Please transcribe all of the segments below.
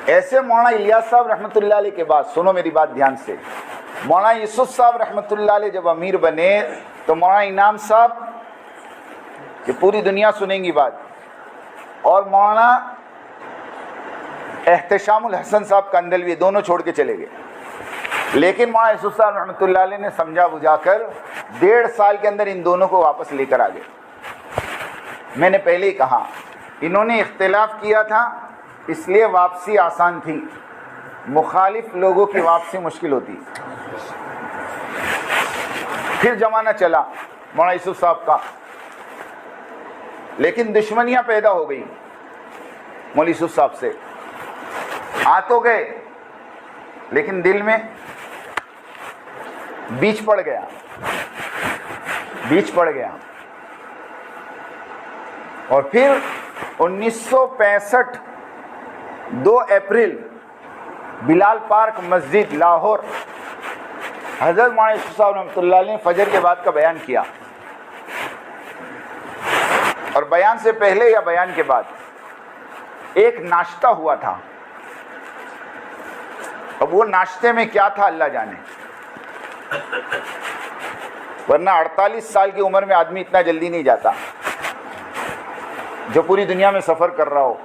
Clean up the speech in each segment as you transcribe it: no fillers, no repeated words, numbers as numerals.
ایسے مولانا الیاس صاحب رحمۃ اللہ علیہ کے بعد، سنو میری بات دھیان سے، مولانا یوسف صاحب رحمۃ اللہ علیہ جب امیر بنے تو مولانا انعام صاحب، یہ پوری دنیا سنیں گی بات، اور مولانا احتشام الحسن صاحب کندلوی دونوں چھوڑ کے چلے گئے. لیکن مولانا یوسف صاحب رحمۃ اللہ علیہ نے سمجھا بجھا کر 1.5 سال کے اندر ان دونوں کو واپس لے کر آ گئے. میں نے پہلے ہی کہا انہوں نے اختلاف کیا تھا اس لیے واپسی آسان تھی، مخالف لوگوں کی واپسی مشکل ہوتی. پھر زمانہ چلا مولانا یوسف صاحب کا، لیکن دشمنیاں پیدا ہو گئی مولانا یوسف صاحب سے. آ تو گئے لیکن دل میں بیچ پڑ گیا. اور پھر 1965 2 اپریل بلال پارک مسجد لاہور، حضرت مولانا یوسف صاحب رحمۃ اللہ علیہ نے فجر کے بعد کا بیان کیا. اور بیان سے پہلے یا بیان کے بعد ایک ناشتہ ہوا تھا. اب وہ ناشتے میں کیا تھا اللہ جانے، ورنہ 48 سال کی عمر میں آدمی اتنا جلدی نہیں جاتا جو پوری دنیا میں سفر کر رہا ہو.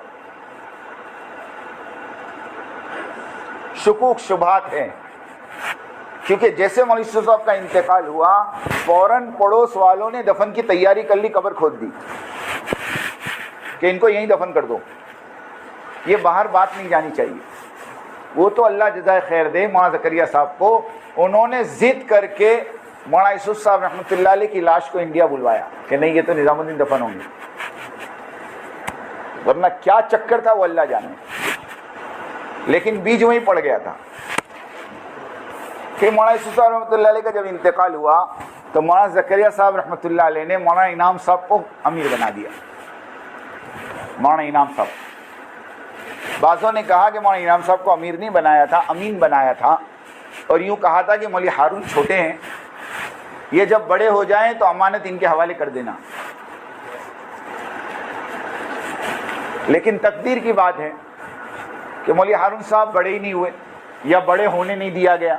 شکوک شبہات ہیں، کیونکہ جیسے مولوی یوسف صاحب کا انتقال ہوا فوراً پڑوس والوں نے دفن کی تیاری کر لی، قبر کھود دی کہ ان کو یہیں دفن کر دو، یہ باہر بات نہیں جانی چاہیے. وہ تو اللہ جزائے خیر دے مولانا زکریا صاحب کو، انہوں نے ضد کر کے مولانا یوسف صاحب رحمۃ اللہ علیہ کی لاش کو انڈیا بلوایا کہ نہیں یہ تو نظام الدین دفن ہوں گے، ورنہ کیا چکر تھا وہ اللہ جانے. لیکن بیج وہیں پڑ گیا تھا. پھر مولانا یوسف صاحب رحمۃ اللہ علیہ کا جب انتقال ہوا تو مولانا زکریا صاحب رحمۃ اللہ علیہ نے مولانا انعام صاحب کو امیر بنا دیا. مولانا انعام صاحب، بعضوں نے کہا کہ مولانا انعام صاحب کو امیر نہیں بنایا تھا، امین بنایا تھا، اور یوں کہا تھا کہ مولوی ہارون چھوٹے ہیں، یہ جب بڑے ہو جائیں تو امانت ان کے حوالے کر دینا. لیکن تقدیر کی بات ہے کہ مولوی ہارون صاحب بڑے ہی نہیں ہوئے یا بڑے ہونے نہیں دیا گیا.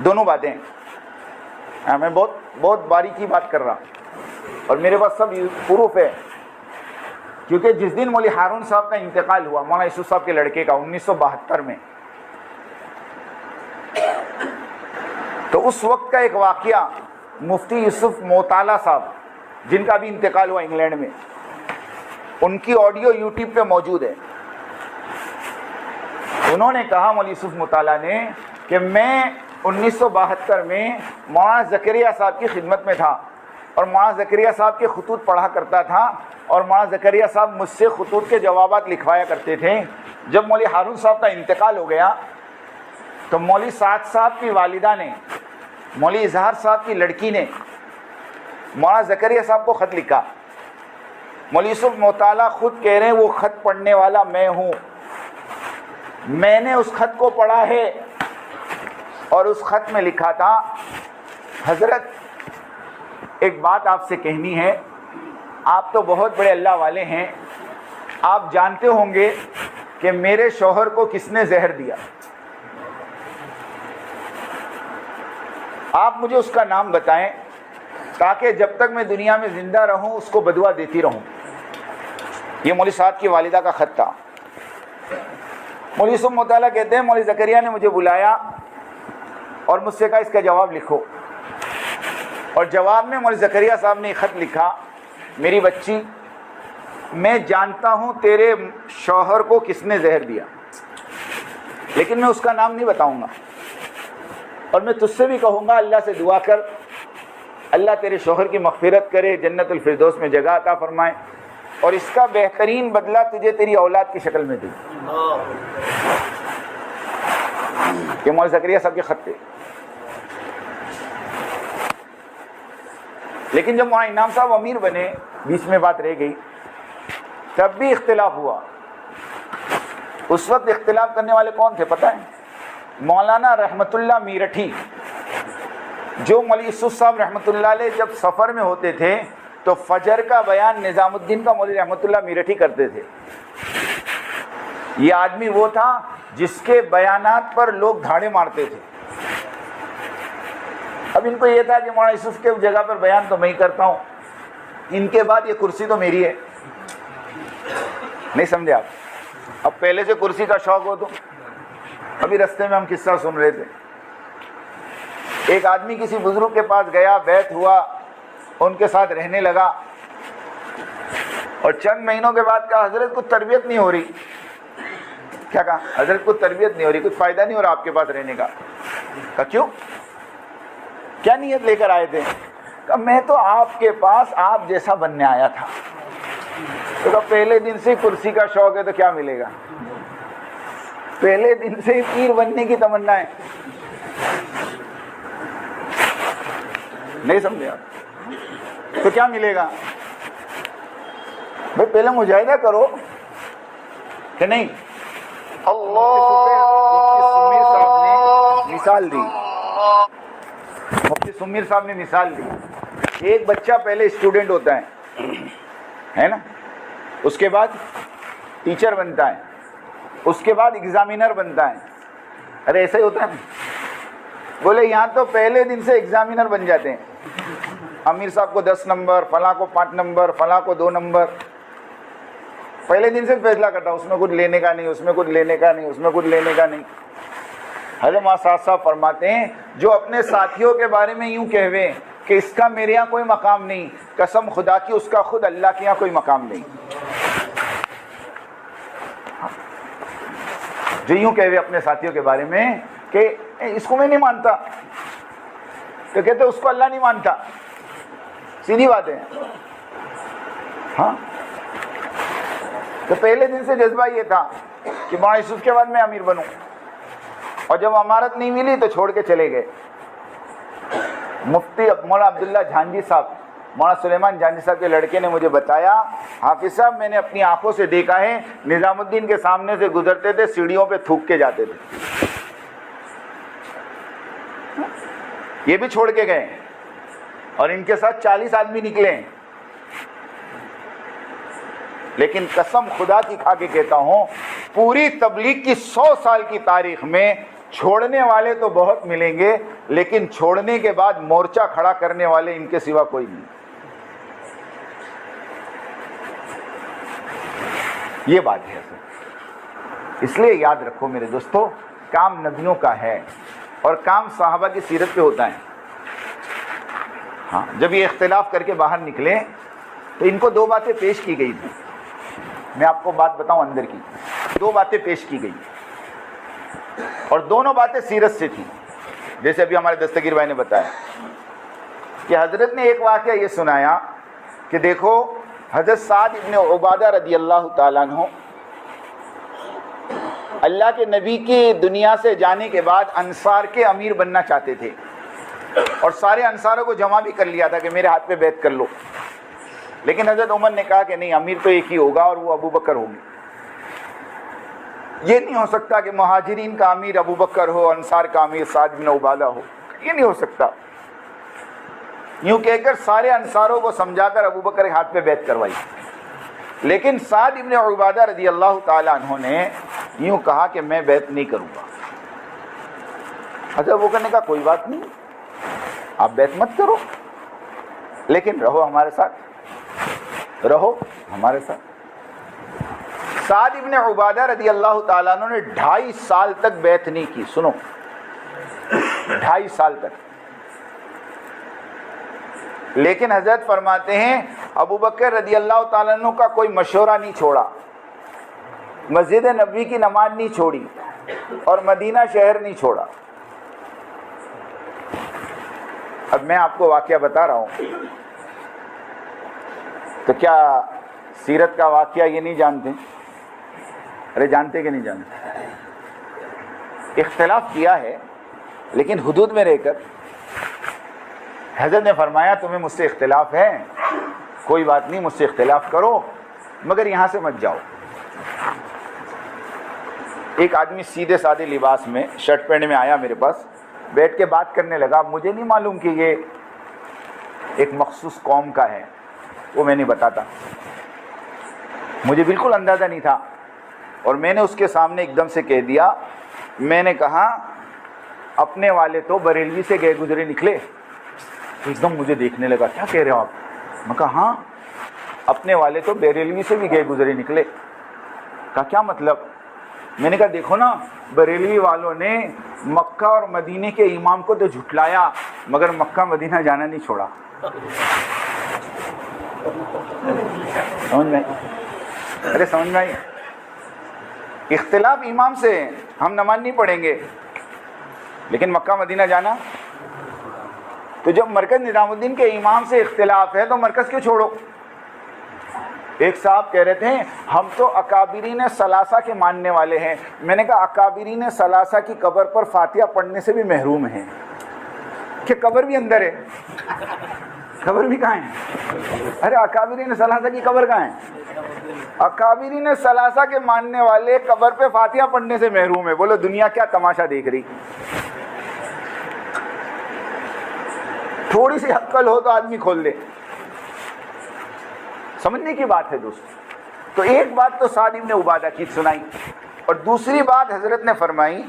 دونوں باتیں میں بہت باریکی بات کر رہا اور میرے پاس سب پروف ہے. کیونکہ جس دن مولوی ہارون صاحب کا انتقال ہوا مولانا یوسف صاحب کے لڑکے کا 1972 میں، تو اس وقت کا ایک واقعہ مفتی یوسف موطالعہ صاحب جن کا بھی انتقال ہوا انگلینڈ میں، ان کی آڈیو یوٹیوب پہ موجود ہے. انہوں نے کہا مولوی یوسف موطالعہ نے کہ میں 1972 میں مولانا زکریا صاحب کی خدمت میں تھا اور مولانا زکریا صاحب کے خطوط پڑھا کرتا تھا اور مولانا زکریا صاحب مجھ سے خطوط کے جوابات لکھوایا کرتے تھے. جب مولوی ہارون صاحب کا انتقال ہو گیا تو مولوی سعد صاحب کی والدہ نے، مولوی اظہار صاحب کی لڑکی نے مولانا زکریا صاحب کو خط لکھا. مولوی یوسف موطالعہ خود کہہ رہے ہیں وہ خط پڑھنے والا میں ہوں، میں نے اس خط کو پڑھا ہے اور اس خط میں لکھا تھا حضرت ایک بات آپ سے کہنی ہے، آپ تو بہت بڑے اللہ والے ہیں، آپ جانتے ہوں گے کہ میرے شوہر کو کس نے زہر دیا، آپ مجھے اس کا نام بتائیں تاکہ جب تک میں دنیا میں زندہ رہوں اس کو بدعا دیتی رہوں. یہ مولوی صاحب کی والدہ کا خط تھا. مولوی یوسف موطالعہ کہتے ہیں مولوی زکریا نے مجھے بلایا اور مجھ سے کہا اس کا جواب لکھو، اور جواب میں مولوی زکریا صاحب نے خط لکھا، میری بچی میں جانتا ہوں تیرے شوہر کو کس نے زہر دیا، لیکن میں اس کا نام نہیں بتاؤں گا، اور میں تجھ سے بھی کہوں گا اللہ سے دعا کر اللہ تیرے شوہر کی مغفرت کرے، جنت الفردوس میں جگہ عطا فرمائے، اور اس کا بہترین بدلہ تجھے تیری اولاد کی شکل میں دے. یہ مولوی زکریا صاحب کے خط تھے. لیکن جب مولانا انعام صاحب امیر بنے، بیچ میں بات رہ گئی، تب بھی اختلاف ہوا. اس وقت اختلاف کرنے والے کون تھے پتہ ہے؟ مولانا رحمت اللہ میرٹھی، جو مولوی یوسف صاحب رحمۃ اللہ علیہ جب سفر میں ہوتے تھے تو فجر کا بیان نظام الدین کا مولوی رحمت اللہ میرٹھی کرتے تھے. یہ آدمی وہ تھا جس کے بیانات پر لوگ دھاڑے مارتے تھے. اب ان کو یہ تھا کہ مولانا یوسف کے جگہ پر بیان تو میں ہی کرتا ہوں, ان کے بعد یہ کرسی تو میری ہے. نہیں سمجھے آپ؟ اب پہلے سے کرسی کا شوق ہو تو. ابھی رستے میں ہم قصہ سن رہے تھے, ایک آدمی کسی بزرگ کے پاس گیا, بیعت ہوا, ان کے ساتھ رہنے لگا, اور چند مہینوں کے بعد کہا حضرت کچھ تربیت نہیں ہو رہی. کیا کہا؟ حضرت کچھ تربیت نہیں ہو رہی, کچھ فائدہ نہیں ہو رہا آپ کے پاس رہنے کا. کہا کیوں؟ کیا نیت لے کر آئے تھے؟ کہا میں تو آپ کے پاس آپ جیسا بننے آیا تھا. تو کہا پہلے دن سے کرسی کا شوق ہے تو کیا ملے گا؟ پہلے دن سے پیر بننے کی تمنا ہے. نہیں سمجھے آپ؟ تو کیا ملے گا بھائی؟ پہلے مجاہدہ کرو کہ نہیں. مفتی سمیر صاحب نے مثال دی, مفتی سمیر صاحب نے مثال دی. ایک بچہ پہلے اسٹوڈنٹ ہوتا ہے نا, اس کے بعد ٹیچر بنتا ہے, اس کے بعد ایگزامینر بنتا ہے. ارے ایسا ہی ہوتا ہے نا. بولے یہاں تو پہلے دن سے ایگزامینر بن جاتے ہیں. امیر صاحب کو 10 نمبر, فلاں کو 5 نمبر, فلاں کو 2 نمبر. پہلے دن سے فیصلہ کرتا, اس میں کچھ لینے کا نہیں, اس میں کچھ لینے کا نہیں, اس میں کچھ لینے کا نہیں. حضرت مولانا صاحب فرماتے ہیں جو اپنے ساتھیوں کے بارے میں یوں کہوے کہ اس کا میرے یہاں کوئی مقام نہیں, قسم خدا کی اس کا خود اللہ کے یہاں کوئی مقام نہیں. جو یوں کہوے اپنے ساتھیوں کے بارے میں کہ اس کو میں نہیں مانتا, تو کہتے اس کو اللہ نہیں مانتا. سیدھی بات ہے. ہاں, تو پہلے دن سے جذبہ یہ تھا کہ مولانا یوسف کے بعد میں امیر بنوں, اور جب امارت نہیں ملی تو چھوڑ کے چلے گئے. مفتی مولانا عبداللہ جھانجی صاحب, مولانا سلیمان جھانجی صاحب کے لڑکے نے مجھے بتایا, حافظ صاحب میں نے اپنی آنکھوں سے دیکھا ہے نظام الدین کے سامنے سے گزرتے تھے, سیڑھیوں پہ تھوک کے جاتے تھے. یہ بھی چھوڑ کے گئے, اور ان کے ساتھ 40 آدمی نکلے ہیں. لیکن قسم خدا کی کھا کے کہتا ہوں, پوری تبلیغ کی 100 سال کی تاریخ میں چھوڑنے والے تو بہت ملیں گے, لیکن چھوڑنے کے بعد مورچہ کھڑا کرنے والے ان کے سوا کوئی نہیں. یہ بات ہے. اس لیے یاد رکھو میرے دوستو, کام نبیوں کا ہے اور کام صحابہ کی سیرت پہ ہوتا ہے. ہاں, جب یہ اختلاف کر کے باہر نکلے تو ان کو 2 باتیں پیش کی گئی تھی. میں آپ کو بات بتاؤں اندر کی, 2 باتیں پیش کی گئی, اور دونوں باتیں سیرت سے تھیں. جیسے ابھی ہمارے دستگیر بھائی نے بتایا کہ حضرت نے ایک واقعہ یہ سنایا کہ دیکھو حضرت سعد ابن عبادہ رضی اللہ تعالیٰ عنہ اللہ کے نبی کی دنیا سے جانے کے بعد انصار کے امیر بننا چاہتے تھے, اور سارے انصاروں کو جمع بھی کر لیا تھا کہ میرے ہاتھ پہ بیعت کر لو. لیکن حضرت عمر نے کہا کہ نہیں, امیر تو ایک ہی ہوگا اور وہ ابو بکر ہوگی. یہ نہیں ہو سکتا کہ مہاجرین کا امیر ابو بکر ہو, انصار کا امیر سعد بن عبادہ ہو. یہ نہیں ہو سکتا. یوں کہہ کر سارے انصاروں کو سمجھا کر ابو بکر کے ہاتھ پہ بیعت کروائی. لیکن سعد بن عبادہ رضی اللہ تعالیٰ عنہ نے یوں کہا کہ میں بیعت نہیں کروں گا. حضرت ابو بکر نے کہا کوئی بات نہیں, آپ بیعت مت کرو, لیکن رہو ہمارے ساتھ, رہو ہمارے ساتھ. سعد ابن عبادہ رضی اللہ تعالیٰ عنہ نے 2.5 سال تک بیعت نہیں کی. سنو, 2.5 سال تک. لیکن حضرت فرماتے ہیں ابو بکر رضی اللہ تعالیٰ عنہ کا کوئی مشورہ نہیں چھوڑا, مسجد نبوی کی نماز نہیں چھوڑی, اور مدینہ شہر نہیں چھوڑا. اب میں آپ کو واقعہ بتا رہا ہوں, تو کیا سیرت کا واقعہ یہ نہیں جانتے؟ ارے جانتے کہ نہیں جانتے؟ اختلاف کیا ہے لیکن حدود میں رہ کر. حضرت نے فرمایا تمہیں مجھ سے اختلاف ہے, کوئی بات نہیں, مجھ سے اختلاف کرو, مگر یہاں سے مت جاؤ. ایک آدمی سیدھے سادے لباس میں شرٹ پینٹ میں آیا میرے پاس, بیٹھ کے بات کرنے لگا. مجھے نہیں معلوم کہ یہ ایک مخصوص قوم کا ہے, وہ میں نہیں بتاتا, مجھے بالکل اندازہ نہیں تھا. اور میں نے اس کے سامنے ایک دم سے کہہ دیا، میں نے کہا اپنے والے تو بریلوی سے گئے گزرے نکلے. تو ایک دم مجھے دیکھنے لگا، کیا کہہ رہے ہو آپ؟ میں کہا ہاں، اپنے والے تو بریلوی سے بھی گئے گزرے نکلے. کہا کیا مطلب؟ میں نے کہا دیکھو نا، بریلوی والوں نے مکہ اور مدینے کے امام کو تو جھٹلایا مگر مکہ مدینہ جانا نہیں چھوڑا. سمجھ میں؟ ارے سمجھ میں آئی؟ اختلاف امام سے ہے، ہم نماز نہیں پڑھیں گے لیکن مکہ مدینہ جانا. تو جب مرکز نظام الدین کے امام سے اختلاف ہے تو مرکز کیوں چھوڑو؟ ایک صاحب کہہ رہے تھے ہم تو اکابرین ثلاثہ کے ماننے والے ہیں. میں نے کہا اکابرین ثلاثہ کی قبر پر فاتحہ پڑھنے سے بھی محروم ہیں کہ قبر بھی اندر ہے. قبر بھی کہاں ہے؟ ارے اکابرین ثلاثہ کی قبر کہاں ہے؟ اکابرین ثلاثہ کے ماننے والے قبر پہ فاتحہ پڑھنے سے محروم ہے. بولو دنیا کیا تماشا دیکھ رہی؟ تھوڑی سی عقل ہو تو آدمی کھول دے. سمجھنے کی بات ہے دوست. تو ایک بات تو سعد ابن عبادہ کی سنائی، اور دوسری بات حضرت نے فرمائی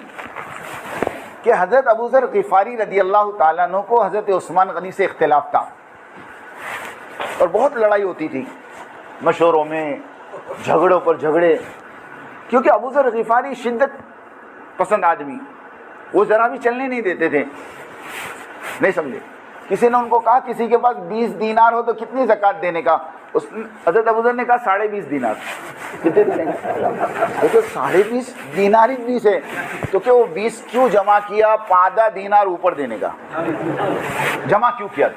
کہ حضرت ابو ذر غفاری رضی اللہ تعالیٰ عنہ کو حضرت عثمان غنی سے اختلاف تھا اور بہت لڑائی ہوتی تھی، مشوروں میں جھگڑوں پر جھگڑے، کیونکہ ابو ذر غفاری شدت پسند آدمی، وہ ذرا بھی چلنے نہیں دیتے تھے. نہیں سمجھے؟ کسی نے ان کو کہا کسی کے پاس 20 دینار ہو تو کتنی زکوٰۃ دینے کا؟ حضرت ابو ذر نے کہا 20.5 دینار. کتنے دینے کا؟ تو 20.5 دینار ہی 20 ہے تو کہ وہ 20 کیوں جمع کیا؟ 15 دینار اوپر دینے کا جمع کیوں کیا؟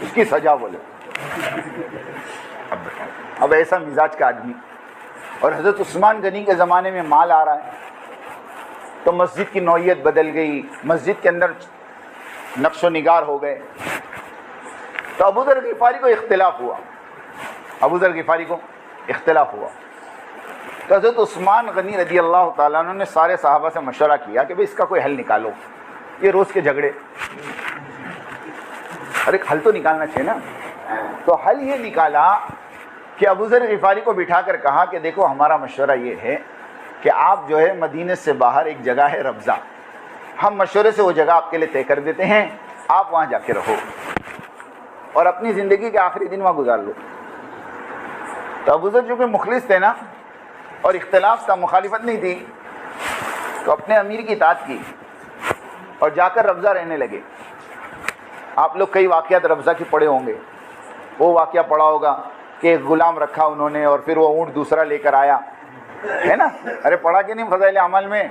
اس کی سزا بولے. اب ایسا مزاج کا آدمی، اور حضرت عثمان غنی کے زمانے میں مال آ رہا ہے تو مسجد کی نوعیت بدل گئی، مسجد کے اندر نقش و نگار ہو گئے. تو ابو ذر غفاری کو اختلاف ہوا، ابو ذر غفاری کو اختلاف ہوا تو حضرت عثمان غنی رضی اللہ تعالیٰ عنہ نے سارے صحابہ سے مشورہ کیا کہ بھئی اس کا کوئی حل نکالو، یہ روز کے جھگڑے، اور ایک حل تو نکالنا چاہیے نا. تو حل یہ نکالا کہ ابو ذر غفاری کو بٹھا کر کہا کہ دیکھو ہمارا مشورہ یہ ہے کہ آپ جو ہے مدینے سے باہر ایک جگہ ہے ربضہ، ہم مشورے سے وہ جگہ آپ کے لیے طے کر دیتے ہیں، آپ وہاں جا کے رہو اور اپنی زندگی کے آخری دن وہاں گزار لو. تو ابو ذر چونکہ مخلص تھے نا اور اختلاف تھا، مخالفت نہیں تھی، تو اپنے امیر کی اطاعت کی اور جا کر ربضہ رہنے لگے. آپ لوگ کئی واقعات ربضہ کی پڑھے ہوں گے. وہ واقعہ پڑھا ہوگا کہ ایک غلام رکھا انہوں نے اور پھر وہ اونٹ دوسرا لے کر آیا، ہے نا؟ ارے پڑھا کہ نہیں فضائل اعمال میں؟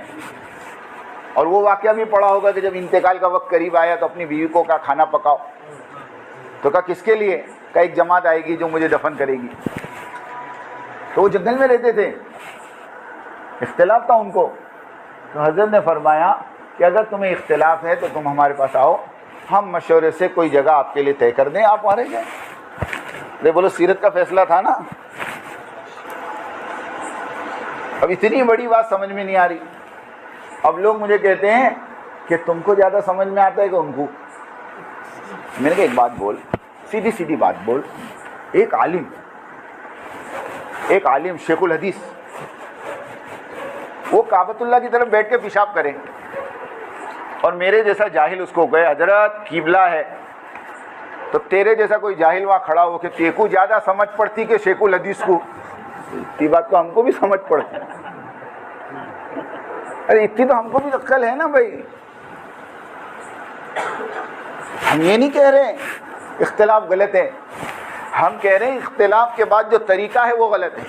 اور وہ واقعہ بھی پڑھا ہوگا کہ جب انتقال کا وقت قریب آیا تو اپنی بیوی کو کہا کھانا پکاؤ، تو کہا کس کے لیے؟ کہا ایک جماعت آئے گی جو مجھے دفن کرے گی. تو وہ جنگل میں رہتے تھے، اختلاف تھا ان کو. تو حضرت نے فرمایا کہ اگر تمہیں اختلاف ہے تو تم ہمارے پاس آؤ، ہم مشورے سے کوئی جگہ آپ کے لیے طے کر دیں، آپ وہاں رہ جائیں. ارے بولو سیرت کا فیصلہ تھا نا. اب اتنی بڑی بات سمجھ میں نہیں آ رہی. اب لوگ مجھے کہتے ہیں کہ تم کو زیادہ سمجھ میں آتا ہے کہ ان کو. میں نے کہا ایک بات بول، سیدھی سیدھی بات بول. ایک عالم شیخ الحدیث وہ کعبۃ اللہ کی طرف بیٹھ کے پیشاب کرے اور میرے جیسا جاہل اس کو کہے حضرت قبلہ ہے، تو تیرے جیسا کوئی جاہل وہاں کھڑا ہو کہ تیکو زیادہ سمجھ پڑتی کہ شیخ الحدیث کو، یہ بات تو ہم کو بھی سمجھ پڑتی. ارے اتنی تو ہم کو بھی عقل ہے نا بھائی. ہم یہ نہیں کہہ رہے اختلاف غلط ہے، ہم کہہ رہے ہیں اختلاف کے بعد جو طریقہ ہے وہ غلط ہے.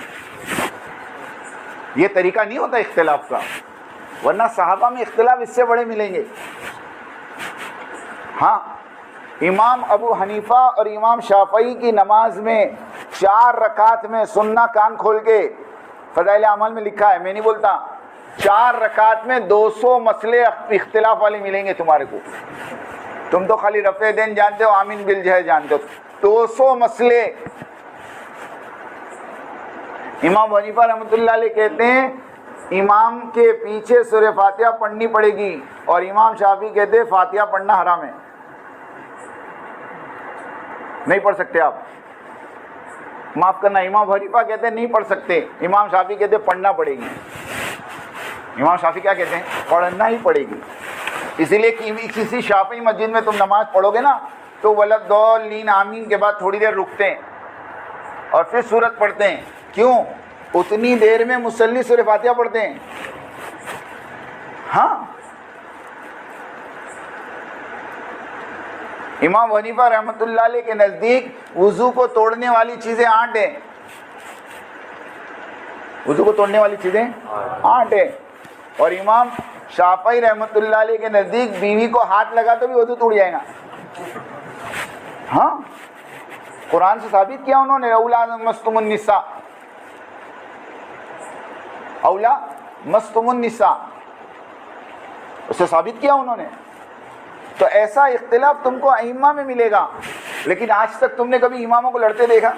یہ طریقہ نہیں ہوتا اختلاف کا، ورنہ صحابہ میں اختلاف اس سے بڑے ملیں گے. ہاں، امام ابو حنیفہ اور امام شافعی کی نماز میں 4 رکعت میں سننا کان کھول کے، فضائل اعمال میں لکھا ہے، میں نہیں بولتا، 4 رکعت میں 200 مسئلے اختلاف والے ملیں گے تمہارے کو. تم تو خالی رفع دین جانتے ہو، آمین بالجہر جانتے ہو، 200 مسئلے. امام حنیفہ رحمۃ اللہ علیہ کہتے ہیں امام کے پیچھے سورہ فاتحہ پڑھنی پڑے گی، اور امام شافعی کہتے ہیں فاتحہ پڑھنا حرام ہے، نہیں پڑھ سکتے آپ. معاف کرنا، امام حنیفہ کہتے ہیں نہیں پڑھ سکتے، امام شافعی کہتے ہیں پڑھنا پڑے گی. امام شافعی کیا کہتے ہیں؟ پڑھنا ہی پڑے گی. اسی لیے کسی شافعی مسجد میں تم نماز پڑھو گے نا تو ولضالین آمین کے بعد تھوڑی دیر رکتے ہیں اور پھر سورت پڑھتے ہیں. کیوں؟ اتنی دیر میں مصلی سورہ فاتحہ پڑھتے ہیں. ہاں، امام حنیفہ رحمۃ اللہ علیہ کے نزدیک وضو کو توڑنے والی چیزیں 8 ہیں. وضو کو توڑنے والی چیزیں 8 ہیں. اور امام شافعی رحمۃ اللہ علیہ کے نزدیک بیوی کو ہاتھ لگا تو بھی وضو ٹوٹ جائے گا. ہاں، قرآن سے ثابت کیا انہوں نے، اولا مستم النساء، اولا مستم النساء، اسے ثابت کیا انہوں نے. تو ایسا اختلاف تم کو ائمہ میں ملے گا، لیکن آج تک تم نے کبھی اماموں کو لڑتے دیکھا؟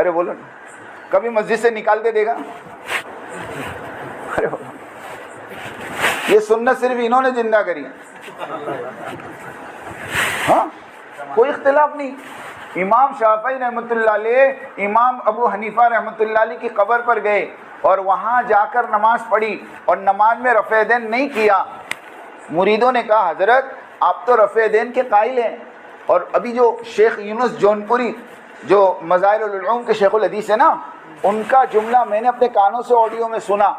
ارے بولو، کبھی مسجد سے نکالتے دیکھا؟ ارے بولو، یہ سنت صرف انہوں نے زندہ کری. ہاں، کوئی اختلاف نہیں. امام شافعی رحمۃ اللہ علیہ امام ابو حنیفہ رحمۃ اللہ علیہ کی قبر پر گئے اور وہاں جا کر نماز پڑھی اور نماز میں رفع دین نہیں کیا. مریدوں نے کہا حضرت آپ تو رفع دین کے قائل ہیں. اور ابھی جو شیخ یونس جونپوری جو مظاہر العلوم کے شیخ الحدیث ہے نا، ان کا جملہ میں نے اپنے کانوں سے آڈیو میں سنا.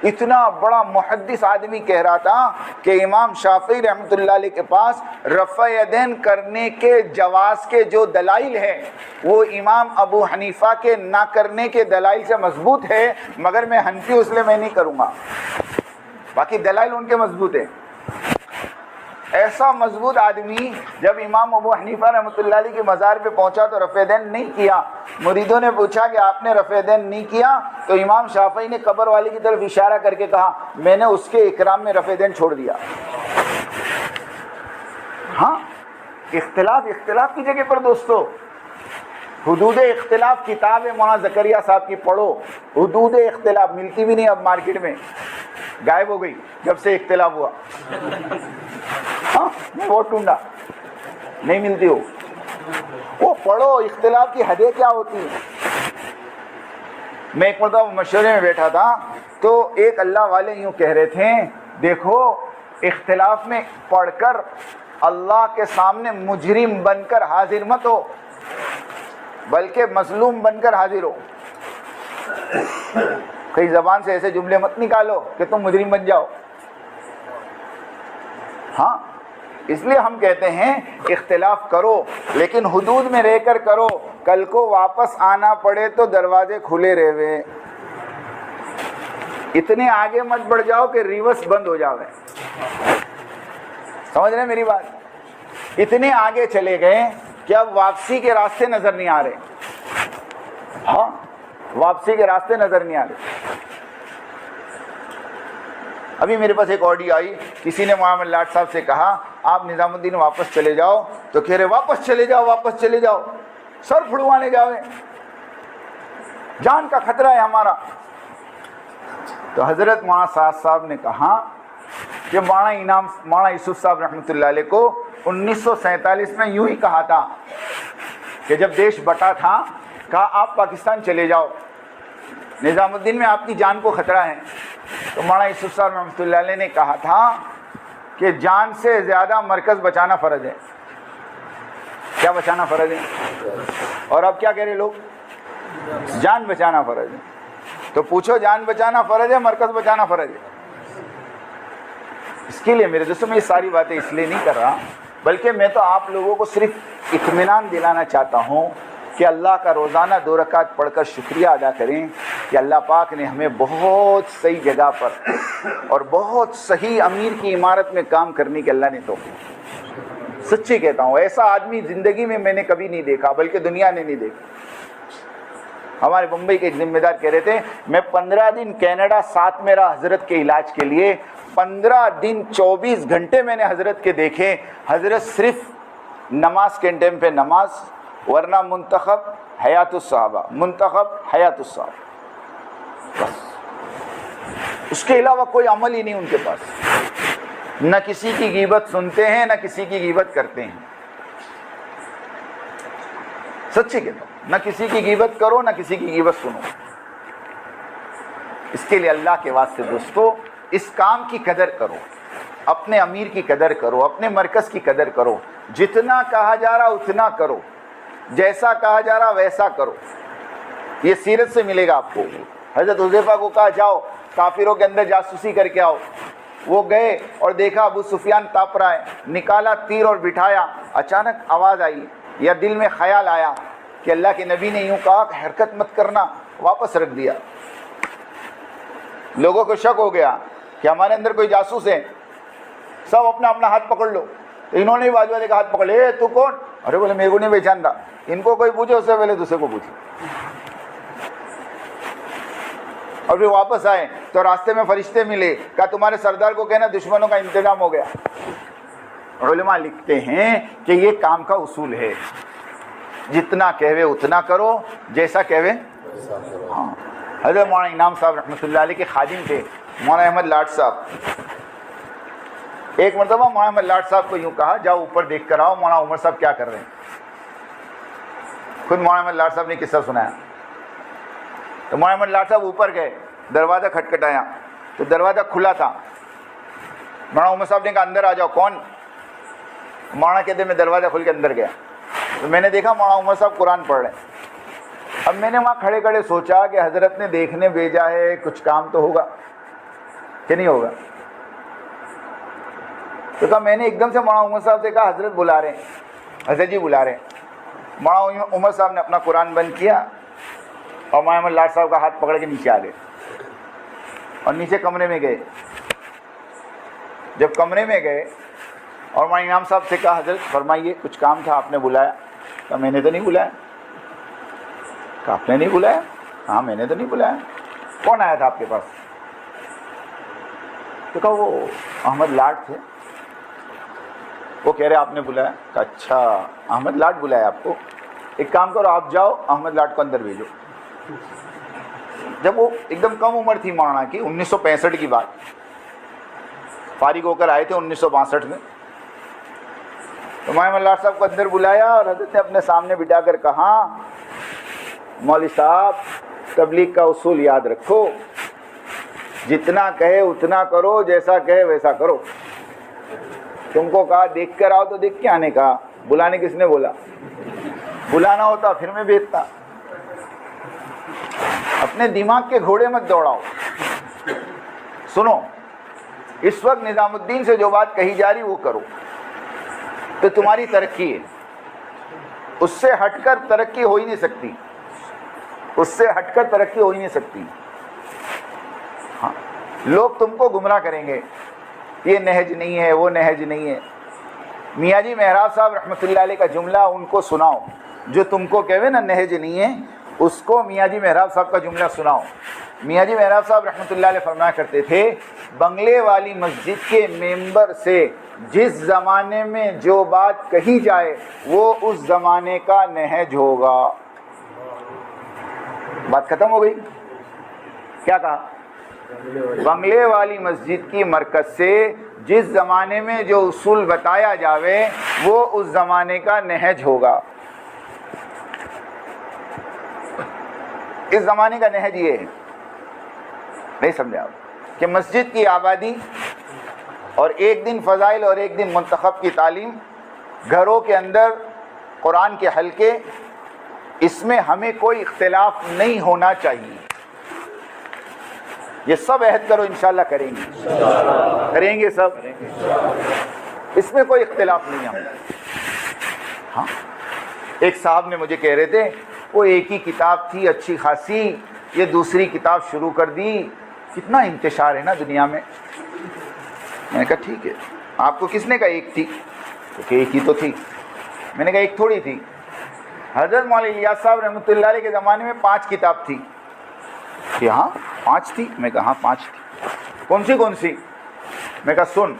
اتنا بڑا محدث آدمی کہہ رہا تھا کہ امام شافعی رحمۃ اللہ علیہ کے پاس رفع یدین کرنے کے جواز کے جو دلائل ہیں وہ امام ابو حنیفہ کے نہ کرنے کے دلائل سے مضبوط ہے، مگر میں حنفی اس لیے میں نہیں کروں گا. باقی دلائل ان کے مضبوط ہیں. ایسا مضبوط آدمی جب امام ابو حنیفہ رحمۃ اللہ علیہ کی مزار پہ پہنچا تو رفع دین نہیں کیا. مریدوں نے پوچھا کہ آپ نے رفع دین نہیں کیا؟ تو امام شافعی نے قبر والے کی طرف اشارہ کر کے کہا میں نے اس کے اکرام میں رفع دین چھوڑ دیا. ہاں، اختلاف کی جگہ پر دوستو حدود اختلاف کتاب مولانا زکریا صاحب کی پڑھو. حدود اختلاف ملتی بھی نہیں اب مارکیٹ میں، غائب ہو گئی جب سے اختلاف ہوا. ہاں، وہ ٹونڈا نہیں ملتی ہو، وہ پڑھو اختلاف کی حدیں کیا ہوتی ہیں. میں ایک مرتبہ مشورے میں بیٹھا تھا تو ایک اللہ والے یوں کہہ رہے تھے دیکھو اختلاف میں پڑھ کر اللہ کے سامنے مجرم بن کر حاضر مت ہو بلکہ مظلوم بن کر حاضر ہو. کئی زبان سے ایسے جملے مت نکالو کہ تم مجرم بن جاؤ. ہاں، اس لیے ہم کہتے ہیں اختلاف کرو لیکن حدود میں رہ کر کرو. کل کو واپس آنا پڑے تو دروازے کھلے رہے. اتنے آگے مت بڑھ جاؤ کہ ریورس بند ہو جاوے. سمجھ رہے میری بات؟ اتنے آگے چلے گئے کہ اب واپسی کے راستے نظر نہیں آ رہے. ہاں، واپسی کے راستے نظر نہیں آ رہے. ابھی میرے پاس ایک آڈیو آئی، کسی نے محمد لاٹ صاحب سے کہا آپ نظام الدین واپس چلے جاؤ، تو کہہ رہے واپس چلے جاؤ واپس چلے جاؤ، سر پھڑوانے جاوے، جان کا خطرہ ہے ہمارا. تو حضرت مولانا سعد صاحب نے کہا کہ مولانا یوسف صاحب رحمۃ اللہ علیہ کو 1947 میں یوں ہی کہا تھا کہ جب دیش بٹا تھا، کہا آپ پاکستان چلے جاؤ، نظام الدین میں آپ کی جان کو خطرہ ہے. تو مولانا یوسف صاحب رحمۃ اللہ علیہ نے کہا تھا کہ جان سے زیادہ مرکز بچانا فرض ہے. کیا بچانا فرض ہے؟ اور اب کیا کہہ رہے لوگ؟ جان بچانا فرض ہے. تو پوچھو جان بچانا فرض ہے مرکز بچانا فرض ہے؟ اس کے لیے میرے دوستوں میں یہ ساری باتیں اس لیے نہیں کر رہا بلکہ میں تو آپ لوگوں کو صرف اطمینان دلانا چاہتا ہوں کہ اللہ کا روزانہ 2 رکعت پڑھ کر شکریہ ادا کریں کہ اللہ پاک نے ہمیں بہت صحیح جگہ پر اور بہت صحیح امیر کی عمارت میں کام کرنے کی اللہ نے توفیق. سچی کہتا ہوں، ایسا آدمی زندگی میں نے کبھی نہیں دیکھا بلکہ دنیا نے نہیں دیکھا. ہمارے بمبئی کے ایک ذمہ دار کہہ رہے تھے میں 15 دن کینیڈا ساتھ میرا حضرت کے علاج کے لیے 15 دن 24 گھنٹے میں نے حضرت کے دیکھے. حضرت صرف نماز کے ٹائم پہ نماز، ورنہ منتخب حیات الصحابہ، منتخب حیات الصحابہ، بس اس کے علاوہ کوئی عمل ہی نہیں ان کے پاس. نہ کسی کی غیبت سنتے ہیں نہ کسی کی غیبت کرتے ہیں. سچی کہتا ہوں، نہ کسی کی غیبت کرو نہ کسی کی غیبت سنو. اس کے لیے اللہ کے واسطے دوستو اس کام کی قدر کرو، اپنے امیر کی قدر کرو، اپنے مرکز کی قدر کرو، جتنا کہا جا رہا اتنا کرو، جیسا کہا جا رہا ویسا کرو، یہ سیرت سے ملے گا آپ کو۔ حضرت حذیفہ کو کہا جاؤ کافروں کے اندر جاسوسی کر کے آؤ، وہ گئے اور دیکھا ابو سفیان تاپ رہا ہے، نکالا تیر اور بٹھایا، اچانک آواز آئی یا دل میں خیال آیا کہ اللہ کے نبی نے یوں کہا کہ حرکت مت کرنا، واپس رکھ دیا۔ لوگوں کو شک ہو گیا کہ ہمارے اندر کوئی جاسوس ہے، سب اپنا اپنا ہاتھ پکڑ لو، تو انہوں نے بازو والے کا ہاتھ پکڑ لے، تو کون؟ ارے بولے میرے کو نہیں پہچانتا، ان کو کوئی پوچھے اس سے پہلے دوسرے کو پوچھے۔ اور پھر واپس آئے تو راستے میں فرشتے ملے، کہا تمہارے سردار کو کہنا دشمنوں کا انتظام ہو گیا۔ علماء لکھتے ہیں کہ یہ کام کا اصول ہے، جتنا کہوے اتنا کرو، جیسا کہوے ہاں۔ حضرت مولانا انعام صاحب رحمۃ اللہ علیہ کے خادم تھے مولانا احمد لاٹ صاحب۔ ایک مرتبہ مولانا احمد لاٹ صاحب کو یوں کہا جاؤ اوپر دیکھ کر آؤ مولانا عمر صاحب کیا کر رہے ہیں۔ خود مولانا احمد لاٹ صاحب نے قصہ سنایا۔ تو مولانا احمد لاٹ صاحب اوپر گئے، دروازہ کھٹکھٹایا تو دروازہ کھلا تھا۔ مولانا عمر صاحب نے کہا اندر آ جاؤ، کون؟ مولانا کہتے میں دروازہ کھل کے اندر گیا تو میں نے دیکھا مولانا عمر صاحب قرآن پڑھ رہے ہیں۔ اب میں نے وہاں کھڑے کھڑے سوچا کہ حضرت نے دیکھنے بھیجا ہے، کچھ کام تو ہوگا کہ نہیں ہوگا۔ تو کہا میں نے ایک دم سے مولانا عمر صاحب سے کہا حضرت بلا رہے ہیں، حضرت جی بلا رہے ہیں۔ مولانا عمر صاحب نے اپنا قرآن بند کیا اور مولانا احمد لاٹ صاحب کا ہاتھ پکڑ کے نیچے آ گئے اور نیچے کمرے میں گئے۔ جب کمرے میں گئے اور مولانا انعام صاحب سے کہا حضرت فرمائیے کچھ کام تھا آپ نے بلایا؟ کہا میں نے تو نہیں بلایا۔ کہا آپ نے نہیں بلایا؟ ہاں میں نے تو نہیں بلایا۔ کون آیا تھا آپ کے پاس؟ تو کہا وہ احمد لاٹ تھے، وہ کہہ رہے آپ نے بلایا۔ کہا اچھا احمد لاٹ بلایا آپ کو، ایک کام کرو آپ جاؤ احمد لاٹ کو اندر بھیجو۔ جب وہ ایک دم کم عمر تھی مولانا کی، 1965 کی بات، فارغ ہو کر آئے تھے 1962 میں، تو مولانا احمد لاٹ صاحب کو اندر بلایا اور حضرت نے اپنے سامنے بٹھا کر کہا مولوی صاحب تبلیغ کا اصول یاد رکھو، جتنا کہے اتنا کرو، جیسا کہے ویسا کرو۔ تم کو کہا دیکھ کر آؤ تو دیکھ کے آنے کا، بلانے کس نے بولا؟ بلانا ہوتا پھر میں بھیجتا۔ اپنے دماغ کے گھوڑے مت دوڑاؤ۔ سنو اس وقت نظام الدین سے جو بات کہی جا رہی وہ کرو تو تمہاری ترقی ہے، اس سے ہٹ کر ترقی ہو ہی نہیں سکتی، اس سے ہٹ کر ترقی ہو ہی نہیں سکتی۔ ہاں لوگ تم کو گمراہ کریں گے، یہ نہج نہیں ہے وہ نہج نہیں ہے۔ میاں جی محراب صاحب رحمۃ اللہ علیہ کا جملہ ان کو سناؤ جو تم کو کہوے نا نہج نہیں ہے، اس کو میاں جی محراب صاحب کا جملہ سناؤ۔ میاں جی محراب صاحب رحمۃ اللہ علیہ فرمایا کرتے تھے بنگلے والی مسجد کے ممبر سے جس زمانے میں جو بات کہی جائے وہ اس زمانے کا نہج ہوگا۔ بات ختم ہو گئی۔ کیا کہا؟ بنگلے والی مسجد کی مرکز سے جس زمانے میں جو اصول بتایا جاوے وہ اس زمانے کا نہج ہوگا۔ اس زمانے کا نہج یہ ہے، نہیں سمجھا کہ مسجد کی آبادی اور ایک دن فضائل اور ایک دن منتخب کی تعلیم، گھروں کے اندر قرآن کے حلقے، اس میں ہمیں کوئی اختلاف نہیں ہونا چاہیے۔ یہ سب عہد کرو انشاءاللہ کریں گے، کریں گے سب، اس میں کوئی اختلاف نہیں ہم۔ ہاں ایک صاحب نے مجھے کہہ رہے تھے وہ ایک ہی کتاب تھی اچھی خاصی، یہ دوسری کتاب شروع کر دی، کتنا انتشار ہے نا دنیا میں۔ میں نے کہا ٹھیک ہے، آپ کو کس نے کہا ایک تھی؟ تو کہ ایک ہی تو تھی۔ میں نے کہا ایک تھوڑی تھی، حضرت مولانا الیاس صاحب رحمۃ اللہ علیہ کے زمانے میں 5 کتاب تھی۔ کہ ہاں 5 تھی؟ میں کہا ہاں 5 تھی۔ کون سی؟ میں کہا سن،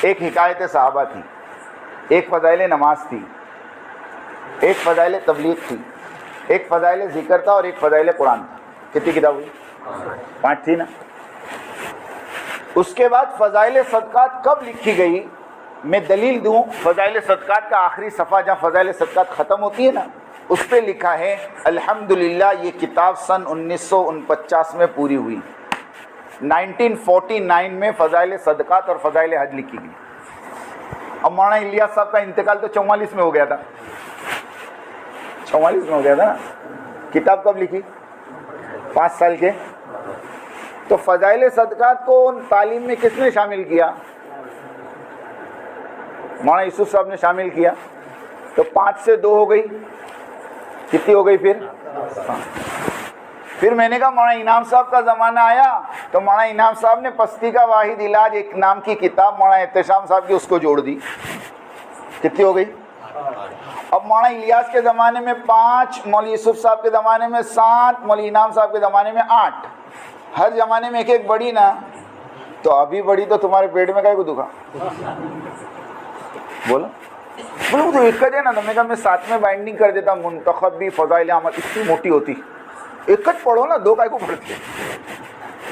ایک حکایت صحابہ تھی، ایک فضائل نماز تھی، ایک فضائل تبلیغ تھی، ایک فضائل ذکر تھا اور ایک فضائل قرآن تھا۔ کتنی کتاب ہوئی؟ 5 تھی نا۔ اس کے بعد فضائل صدقات کب لکھی گئی میں دلیل دوں۔ فضائل صدقات کا آخری صفحہ جہاں فضائل صدقات ختم ہوتی ہے نا، اس پہ لکھا ہے الحمدللہ یہ کتاب سن 1949 میں پوری ہوئی۔ 1949 میں فضائل صدقات اور فضائل حج لکھی گئی. اب مولانا الیاس صاحب کا انتقال تو 44 میں ہو گیا تھا. 44 میں ہو گیا تھا نا. کتاب کب لکھی؟ 5 سال کے. تو فضائل صدقات کو تعلیم میں کس نے شامل کیا؟ مولانا یوسف صاحب نے شامل کیا. تو 5 سے 2 ہو گئی. کتنی ہو گئی پھر میں نے کہا مولانا انعام صاحب کا زمانہ آیا تو مولانا انعام صاحب نے پستی کا واحد علاج ایک نام کی کتاب مولانا احتشام صاحب کی اس کو جوڑ دی. کتنی ہو گئی؟ اب مولانا الیاس کے زمانے میں 5, مولوی یوسف صاحب کے زمانے میں 7, مولوی انعام صاحب کے زمانے میں 8. ہر زمانے میں ایک ایک بڑی نا. تو ابھی بڑی تو تمہارے پیٹ میں کائے کو دکھا؟ بولو تو ایک کا نا. تو میں کہا میں 7 میں بائنڈنگ کر دیتا. منتخب بھی فضائل عمل اتنی موٹی ہوتی. ایک پڑھو نا, 2 کائے کو پڑھتے.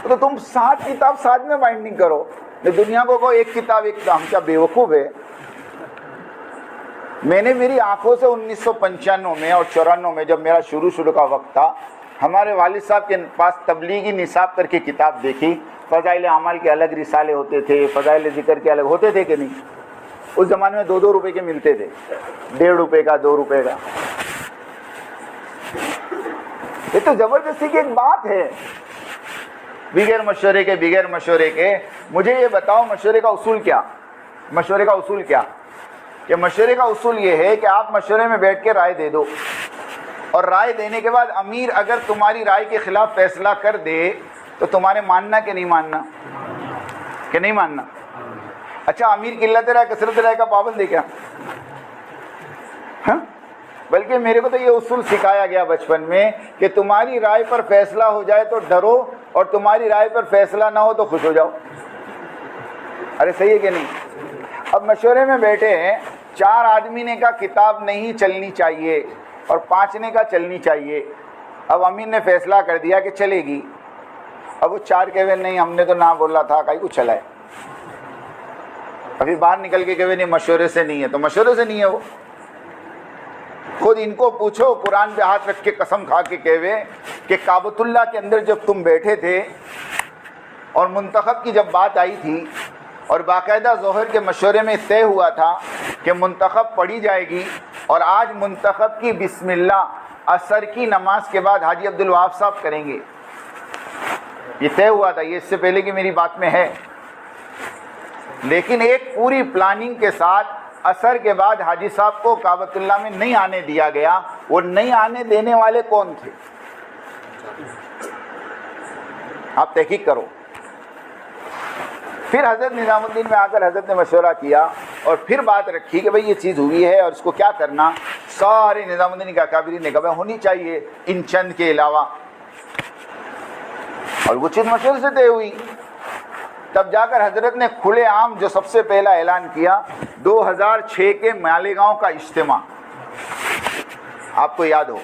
تو تم 7 کتاب 7 میں بائنڈنگ کرو. دنیا کو ایک کتاب ایک. ہم کیا بے وقوف ہے؟ میں نے میری آنکھوں سے 1995 میں اور 94 میں جب میرا شروع کا وقت تھا, ہمارے والد صاحب کے پاس تبلیغی نصاب کر کے کتاب دیکھی. فضائل اعمال کے الگ رسالے ہوتے تھے, فضائل ذکر کے الگ ہوتے تھے کہ نہیں. اس زمانے میں 2 روپے کے ملتے تھے, 1.5 روپے کا, 2 روپے کا. یہ تو زبردستی کی ایک بات ہے. بغیر مشورے کے مجھے یہ بتاؤ مشورے کا اصول کیا؟ کہ مشورے کا اصول یہ ہے کہ آپ مشورے میں بیٹھ کے رائے دے دو, اور رائے دینے کے بعد امیر اگر تمہاری رائے کے خلاف فیصلہ کر دے تو تمہارے ماننا کہ نہیں ماننا؟ اچھا امیر قلت رائے کثرت رائے کا پابند ہے کیا؟ ہاں, بلکہ میرے کو تو یہ اصول سکھایا گیا بچپن میں کہ تمہاری رائے پر فیصلہ ہو جائے تو ڈرو, اور تمہاری رائے پر فیصلہ نہ ہو تو خوش ہو جاؤ. ارے صحیح ہے کہ نہیں؟ اب مشورے میں بیٹھے ہیں, 4 آدمی نے کہا کتاب نہیں چلنی چاہیے اور 5 نے کہا چلنی چاہیے. اب امیر نے فیصلہ کر دیا کہ چلے گی. اب وہ 4 کہے نہیں ہم نے تو نہ بولا تھا, کہیں کو چلائے. ابھی باہر نکل کے کہے نہیں مشورے سے نہیں ہے, تو مشورے سے نہیں ہے. وہ خود ان کو پوچھو, قرآن پہ ہاتھ رکھ کے قسم کھا کے کہوے کہ کعبۃ اللہ کے اندر جب تم بیٹھے تھے اور منتخب کی جب بات آئی تھی اور باقاعدہ ظہر کے مشورے میں طے ہوا تھا کہ منتخب پڑھی جائے گی, اور آج منتخب کی بسم اللہ عصر کی نماز کے بعد حاجی عبدالوہاب صاحب کریں گے, یہ طے ہوا تھا. یہ اس سے پہلے کی میری بات میں ہے, لیکن ایک پوری پلاننگ کے ساتھ عصر کے بعد حاجی صاحب کو کعبۃ اللہ میں نہیں آنے دیا گیا. وہ نہیں آنے دینے والے کون تھے؟ آپ تحقیق کرو. پھر حضرت نظام الدین میں آ کر حضرت نے مشورہ کیا اور پھر بات رکھی کہ بھئی یہ چیز ہوئی ہے اور اس کو کیا کرنا. سارے نظام الدین کے اکابرین نے کہا ہونی چاہیے ان چند کے علاوہ, اور وہ چیز مشورے سے طے ہوئی. تب جا کر حضرت نے کھلے عام جو سب سے پہلا اعلان کیا 2006 کے مالیگاؤں کا اجتماع, آپ کو یاد ہو,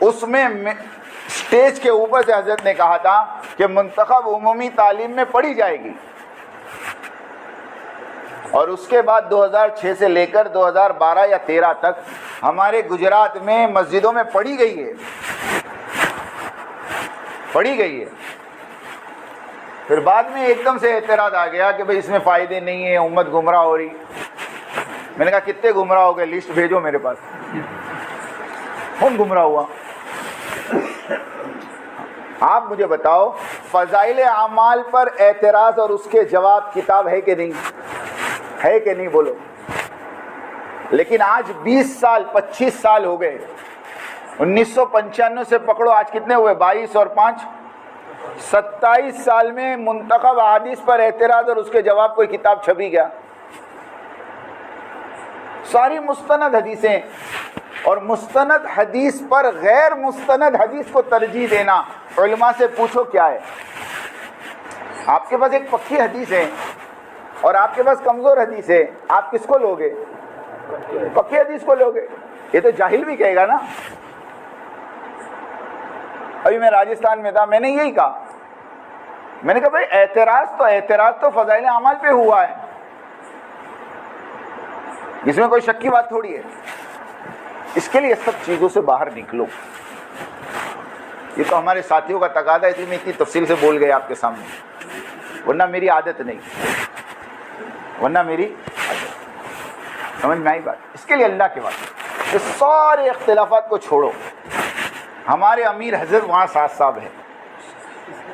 اس میں اسٹیج کے اوپر سے حضرت نے کہا تھا کہ منتخب عمومی تعلیم میں پڑھی جائے گی, اور اس کے بعد 2006 سے لے کر 2012 یا 13 تک ہمارے گجرات میں مسجدوں میں پڑھی گئی ہے. پھر بعد میں ایک دم سے اعتراض آ گیا کہ بھئی اس میں فائدے نہیں ہیں, امت گمراہ ہو رہی. میں نے کہا کتنے گمراہ ہو گئے, لسٹ بھیجو میرے پاس. کون گمراہ ہوا؟ آپ مجھے بتاؤ, فضائل اعمال پر اعتراض اور اس کے جواب کتاب ہے کہ نہیں بولو. لیکن آج 20 سال 25 سال ہو گئے, 1995 سے پکڑو, آج کتنے ہوئے, 22 اور 5 27 سال میں منتخب احادیث پر اعتراض اور اس کے جواب کوئی کتاب چھپی گیا؟ ساری مستند حدیثیں, اور مستند حدیث پر غیر مستند حدیث کو ترجیح دینا. علماء سے پوچھو کیا ہے. آپ کے پاس ایک پکی حدیث ہے اور آپ کے پاس کمزور حدیث ہے, آپ کس کو لوگے؟ پکی حدیث کو لوگے. یہ تو جاہل بھی کہے گا نا. ابھی میں راجستھان میں تھا, میں نے یہی کہا, میں نے کہا بھائی اعتراض تو فضائل اعمال پہ ہوا ہے, اس میں کوئی شک کی بات تھوڑی ہے. اس کے لیے سب چیزوں سے باہر نکلو, یہ تو ہمارے ساتھیوں کا تقاضا ہے، میں اتنی تفصیل سے بول گئے آپ کے سامنے، ورنہ میری عادت نہیں، ورنہ میری عادت۔ سمجھ میں آئی بات؟ اس کے لیے اللہ کے واسطے اس سارے اختلافات کو چھوڑو۔ ہمارے امیر حضرت وہاں ساتھ صاحب ہیں،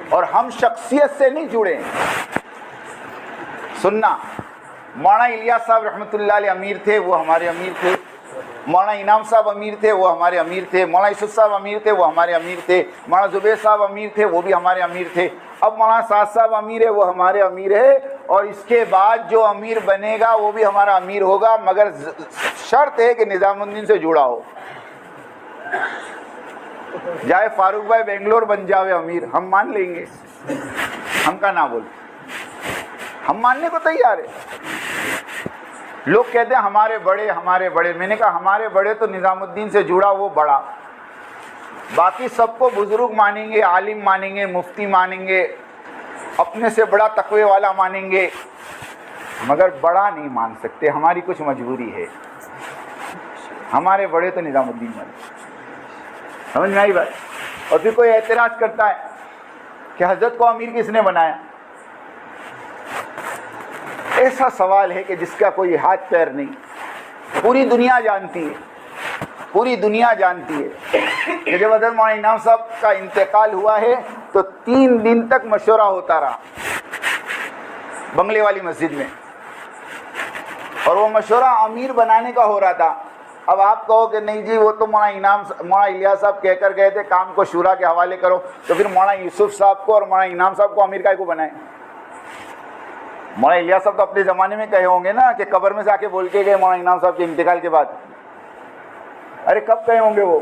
اور ہم شخصیت سے نہیں جڑے ہیں۔ سننا، مولانا الیاس صاحب رحمۃ اللہ علیہ امیر تھے، وہ ہمارے امیر تھے۔ مولانا انعام صاحب امیر تھے، وہ ہمارے امیر تھے۔ مولانا یوسف صاحب امیر تھے، وہ ہمارے امیر تھے۔ مولانا زبیر صاحب امیر تھے، وہ بھی ہمارے امیر تھے۔ اب مولانا سعد صاحب امیر ہے، وہ ہمارے امیر ہے، اور اس کے بعد جو امیر بنے گا وہ بھی ہمارا امیر ہوگا، مگر شرط ہے کہ نظام الدین سے جڑا ہو۔ جائے فاروق بھائی بنگلور بن جاوے امیر، ہم مان لیں گے، ہم کا نہ بول، ہم ماننے کو تیار ہے۔ لوگ کہتے ہیں ہمارے بڑے، ہمارے بڑے، میں نے کہا ہمارے بڑے تو نظام الدین سے جڑا وہ بڑا، باقی سب کو بزرگ مانیں گے، عالم مانیں گے، مفتی مانیں گے، اپنے سے بڑا تقوی والا مانیں گے، مگر بڑا نہیں مان سکتے، ہماری کچھ مجبوری ہے۔ ہمارے بڑے تو نظام الدین مانیں۔ سمجھ میں آئی بات؟ اور پھر کوئی اعتراض کرتا ہے کہ حضرت کو امیر کس نے بنایا؟ ایسا سوال ہے کہ جس کا کوئی ہاتھ پیر نہیں۔ پوری دنیا جانتی ہے، پوری دنیا جانتی ہے کہ جب حضرت مولانا انعام صاحب کا انتقال ہوا ہے تو 3 دن تک مشورہ ہوتا رہا بنگلے والی مسجد میں، اور وہ مشورہ امیر بنانے کا ہو رہا تھا۔ اب آپ کہو کہ نہیں جی وہ تو مولانا الیاس صاحب کہہ کر گئے تھے کام کو شورا کے حوالے کرو، تو پھر مولانا یوسف صاحب کو اور مولانا انعام صاحب کو امیر کائے کو بنائے؟ مولانا الیاس صاحب تو اپنے زمانے میں کہے ہوں گے نا کہ قبر میں سے آ کے بول کے گئے مولانا انعام صاحب کے انتقال کے بعد۔ ارے کب کہے ہوں گے وہ؟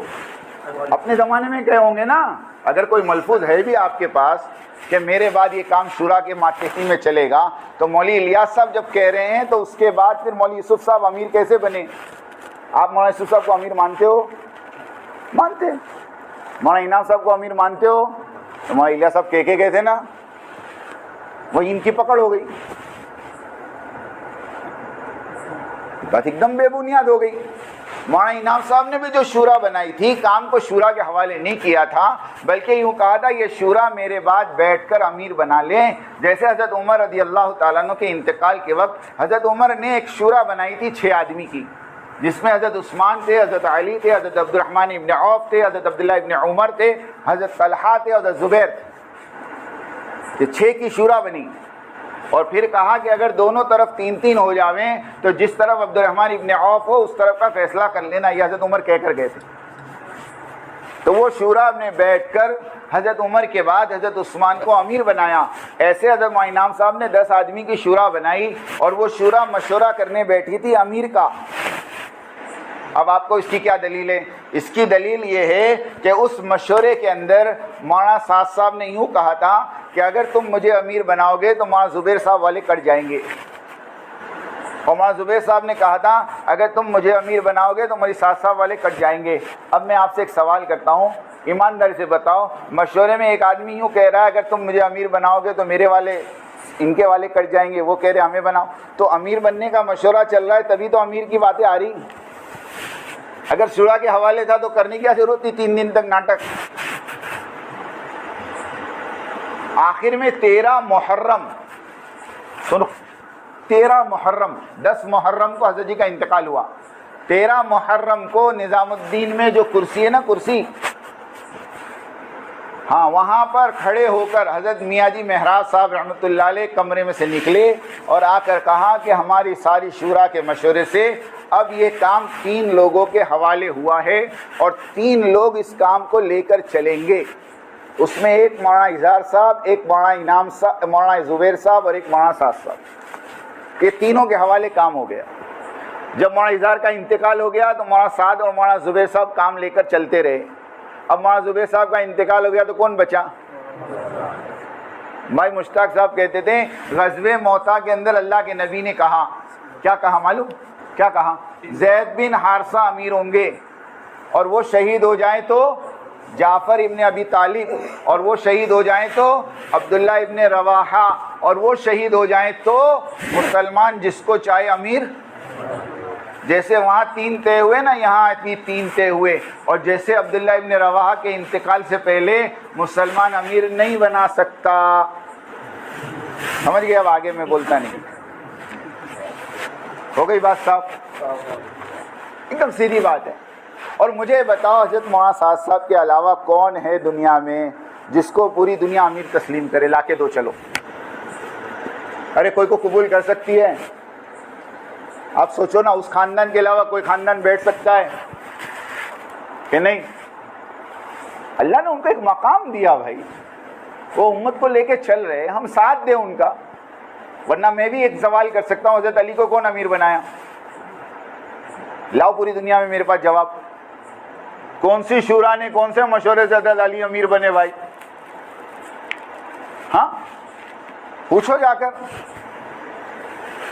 اپنے زمانے میں کہے ہوں گے نا۔ اگر کوئی ملفوظ ہے بھی آپ کے پاس کہ میرے بعد یہ کام شورا کے ماتحتی میں چلے گا، تو مولوی الیاس صاحب جب کہہ رہے ہیں تو اس کے بعد پھر مولوی یوسف صاحب امیر کیسے بنے؟ آپ مولانا یوسف صاحب کو امیر مانتے ہو؟ مانتے۔ مولانا انعام صاحب کو امیر مانتے ہو؟ تو مولانا الیاس صاحب کہہ کے گئے تھے نا، وہی ان کی پکڑ ہو گئی، بات ایک دم بے بنیاد ہو گئی۔ مولانا انعام صاحب نے بھی جو شورا بنائی تھی، کام کو شورا کے حوالے نہیں کیا تھا، بلکہ یوں کہا تھا یہ شورا میرے بعد بیٹھ کر امیر بنا لیں۔ جیسے حضرت عمر رضی اللہ تعالیٰ عنہ کے انتقال کے وقت حضرت عمر نے ایک شورا بنائی تھی 6 آدمی کی، جس میں حضرت عثمان تھے، حضرت علی تھے، حضرت عبد الرحمن ابن عوف تھے، حضرت عبداللہ ابن عمر تھے، حضرت طلحہ تھے، حضرت زبیر تھے۔ یہ 6 کی شورا بنی، اور پھر کہا کہ اگر دونوں طرف 3-3 ہو جاویں تو جس طرف عبد الرحمن ابن عوف ہو اس طرف کا فیصلہ کر لینا، یہ حضرت عمر کہہ کر گئے تھے۔ تو وہ شورا نے بیٹھ کر حضرت عمر کے بعد حضرت عثمان کو امیر بنایا۔ ایسے حضرت مولانا انعام صاحب نے 10 آدمی کی شورا بنائی، اور وہ شورا مشورہ کرنے بیٹھی تھی امیر کا۔ اب آپ کو اس کی کیا دلیل ہے؟ اس کی دلیل یہ ہے کہ اس مشورے کے اندر مولانا سعد صاحب نے یوں کہا تھا کہ اگر تم مجھے امیر بناؤ گے تو مولانا زبیر صاحب والے کٹ جائیں گے، اور مولانا زبیر صاحب نے کہا تھا اگر تم مجھے امیر بناؤ گے تو مولانا سعد صاحب والے کٹ جائیں گے۔ اب میں آپ سے ایک سوال کرتا ہوں، ایمانداری سے بتاؤ، مشورے میں ایک آدمی یوں کہہ رہا ہے اگر تم مجھے امیر بناؤ گے تو میرے والے، ان کے والے کٹ جائیں گے، وہ کہہ رہے ہمیں بناؤ، تو امیر بننے کا مشورہ چل رہا ہے تبھی تو امیر کی باتیں آ رہی۔ اگر شورا کے حوالے تھا تو کرنے کی کیا ضرورت تھی 3 دن تک ناٹک؟ آخر میں 13 محرم، سنو، 13 محرم، 10 محرم کو حضرت جی کا انتقال ہوا، 13 محرم کو نظام الدین میں جو کرسی ہے نا، کرسی، ہاں وہاں پر کھڑے ہو کر حضرت میاں جی مہراج صاحب رحمۃ اللہ علیہ کمرے میں سے نکلے اور آ کر کہا کہ ہماری ساری شورا کے مشورے سے اب یہ کام 3 لوگوں کے حوالے ہوا ہے، اور 3 لوگ اس کام کو لے کر چلیں گے۔ اس میں ایک مولانا اظہار صاحب، ایک مولانا انعام صاحب، مولانا زبیر صاحب اور ایک مولانا سعد صاحب، یہ تینوں کے حوالے کام ہو گیا۔ جب مولانا اظہار کا انتقال ہو گیا تو مولانا سعد اور مولانا زبیر صاحب کام لے کر چلتے رہے۔ اب مولانا زبیر صاحب کا انتقال ہو گیا تو کون بچا؟ بھائی مشتاق صاحب کہتے تھے غزوہ موطا کے اندر اللہ کے نبی نے کہا، کیا کہا معلوم؟ کیا کہا؟ زید بن حارثہ امیر ہوں گے، اور وہ شہید ہو جائیں تو جعفر ابن ابی طالب، اور وہ شہید ہو جائیں تو عبداللہ ابن رواحہ، اور وہ شہید ہو جائیں تو مسلمان جس کو چاہے امیر۔ جیسے وہاں 3 طے ہوئے نا، یہاں بھی 3 طے ہوئے. اور جیسے عبداللہ ابن رواحہ کے انتقال سے پہلے مسلمان امیر نہیں بنا سکتا. سمجھ گئے؟ اب آگے میں بولتا نہیں. ہو گئی بات صاحب؟ ایک دم سیدھی بات ہے. اور مجھے بتاؤ حضرت معاذ صاحب کے علاوہ کون ہے دنیا میں جس کو پوری دنیا امیر تسلیم کرے؟ لا کے دو چلو. ارے کوئی کو قبول کر سکتی ہے؟ آپ سوچو نا، اس خاندان کے علاوہ کوئی خاندان بیٹھ سکتا ہے کہ نہیں؟ اللہ نے ان کو ایک مقام دیا بھائی، وہ امت کو لے کے چل رہے، ہم ساتھ دیں ان کا. ورنہ میں بھی ایک سوال کر سکتا ہوں، حضرت علی کو کون امیر بنایا؟ لاؤ پوری دنیا میں میرے پاس جواب. کون سی شورا نے کون سے مشورے سے حضرت علی امیر بنے بھائی؟ ہاں پوچھو جا کر.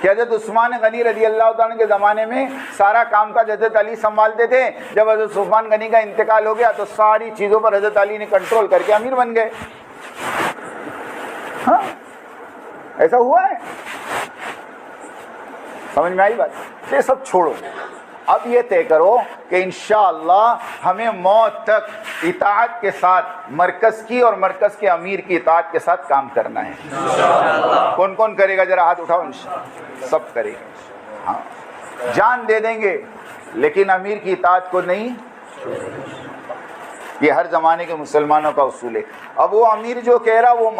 کہ حضرت عثمان غنی رضی اللہ تعالیٰ کے زمانے میں سارا کام کاج حضرت علی سنبھالتے تھے، جب حضرت عثمان غنی کا انتقال ہو گیا تو ساری چیزوں پر حضرت علی نے کنٹرول کر کے امیر بن گئے. ہاں ایسا ہوا ہے. سمجھ میں آئی بات؟ یہ سب چھوڑو. اب یہ طے کرو کہ انشاءاللہ ہمیں موت تک اطاعت کے ساتھ مرکز کی اور مرکز کے امیر کی اطاعت کے ساتھ کام کرنا ہے. کون کون کرے گا؟ ذرا ہاتھ اٹھاؤ. انشاءاللہ سب کرے گا. ہاں جان دے دیں گے لیکن امیر کی اطاعت کو نہیں. یہ ہر زمانے کے مسلمانوں کا اصول ہے. اب وہ امیر جو کہہ رہا وہ